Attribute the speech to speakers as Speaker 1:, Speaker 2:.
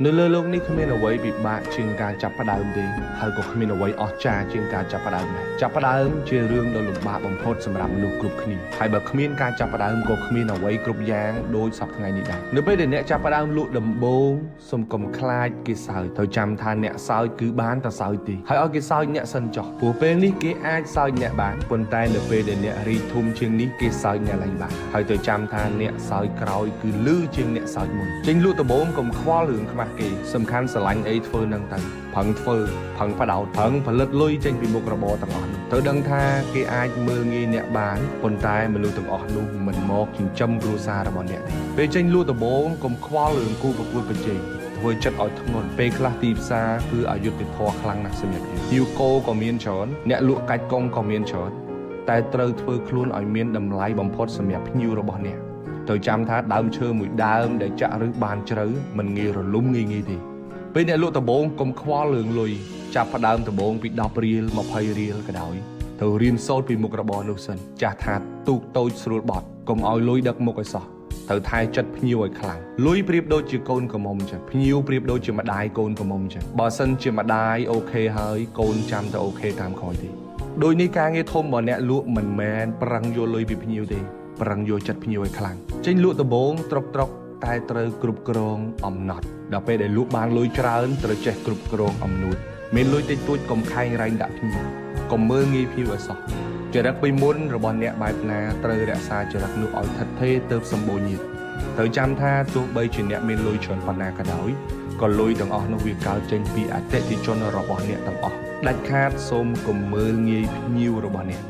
Speaker 1: នៅលើលោកនេះគ្មានអ្វីពិបាកជាងការចាប់ផ្ដើមទេហើយក៏គ្មានអ្វីអស្ចារ្យជាងការចាប់ផ្ដើមដែរចាប់ផ្ដើមជារឿងដ៏លំបាកបំផុតសម្រាប់មនុស្សគ្រប់គ្នាហើយបើគ្មានការចាប់ផ្ដើមក៏គ្មានអ្វីគ្រប់យ៉ាងដូចសពថ្ងៃនេះដែរនៅពេលដែលអ្នកចាប់ផ្ដើមលក់ដំបូងសូមកុំខ្លាចគេសើចត្រូវចាំថាអ្នកសើចគឺបានតែសើចទេហើយឲ្យគេសើចអ្នកសិនចុះព្រោះពេលនេះគេអាចសើចអ្នកបានប៉ុន្តែនៅពេលដែលអ្នករីកធំជាងនេះគេសើចអ្នកឡើងបានហើយត្រូវចាំថាអ្នកសើចក្រោយគឺលឺជាងអ្នកសើចមុនចេញលក់ដំបូងកុំខ្វល់រឿងខ្មាស់គេសំខាន់ស្រឡាញ់អីធ្វើនឹងទៅផឹងធ្វើផឹងបដោតផឹងផលិតលុយចេញពីមុខរបរទាំងអស់នោះត្រូវដឹងថាគេអាចមើលងាយអ្នកបានប៉ុន្តែមនុស្សទាំងអស់នោះមិនមកចិញ្ចឹមគ្រួសាររបស់អ្នកទេពេលចេញលក់ដំបូងកុំខ្វល់រឿងគូប្រកួតប្រជែងធ្វើចិត្តឲ្យធ្ងន់ពេលខ្លះទីផ្សារគឺអយុត្តិធម៌ខ្លាំងណាស់សម្រាប់យើងយូកូក៏មានច្រើនអ្នកលក់កាច់កងក៏មានច្រើនតែត្រូវធ្វើខ្លួនឲ្យមានតម្លៃបំផុតសម្រាប់ភ្ញៀវរបស់អ្នកត្រូវចាំថាដើមឈើមួយដើមដែលចាក់ឫសបានជ្រៅមិនងាយរលំងាយទេពេលអ្នកលក់ដំបូងកុំខ្វល់រឿងលុយចាប់ផ្ដើមដំបូងពី10រៀល20រៀលក៏ដោយត្រូវរៀនសូត្រពីមុខរបរនោះសិនចាស់ថាទូកតូចស្រួលបត់កុំឲ្យលុយដឹកមុខឲ្យសោះត្រូវថែចិត្តភ្ញៀវឲ្យខ្លាំងលុយប្រៀបដូចជាកូនក្រមុំចឹងភ្ញៀវប្រៀបដូចជាម្ដាយកូនក្រមុំចឹងបើសិនជាម្ដាយអូខេហើយកូនចាំតែអូខេតាមក្រោយទេដូចនេះការងារធំរបស់អ្នកលក់មិនមែនប្រឹងយកលុយពីភ្ញៀវទេប្រឹងយកចិត្តភ្ញៀវឲ្យខ្លាំងចេញលក់ដំបូងត្រុកតែត្រូវគ្រប់គ្រងអំណត់ដល់ពេលដែលលក់បានលុយច្រើនត្រូវចេះគ្រប់គ្រងអំនួតមានលុយតិចតួចកុំខែងរែងដាក់ភ្ញៀវកុំមើលងាយភ្ញៀវឲ្យសោះចរិតពីមុនរបស់អ្នកបែបណាត្រូវរក្សាចរិតនោះឲ្យថិតថេរទើបសម្បូរញាតិត្រូវចាំថាទោះបីជាអ្នកមានលុយច្រើនប៉ុណ្ណាក៏ដោយក៏លុយទាំងអស់នោះវាកើតចេញពីអតិថិជនរបស់អ្នកទាំងអស់ដាច់ខាតសូមកុំមើលងាយភ្ញៀវរបស់អ្នក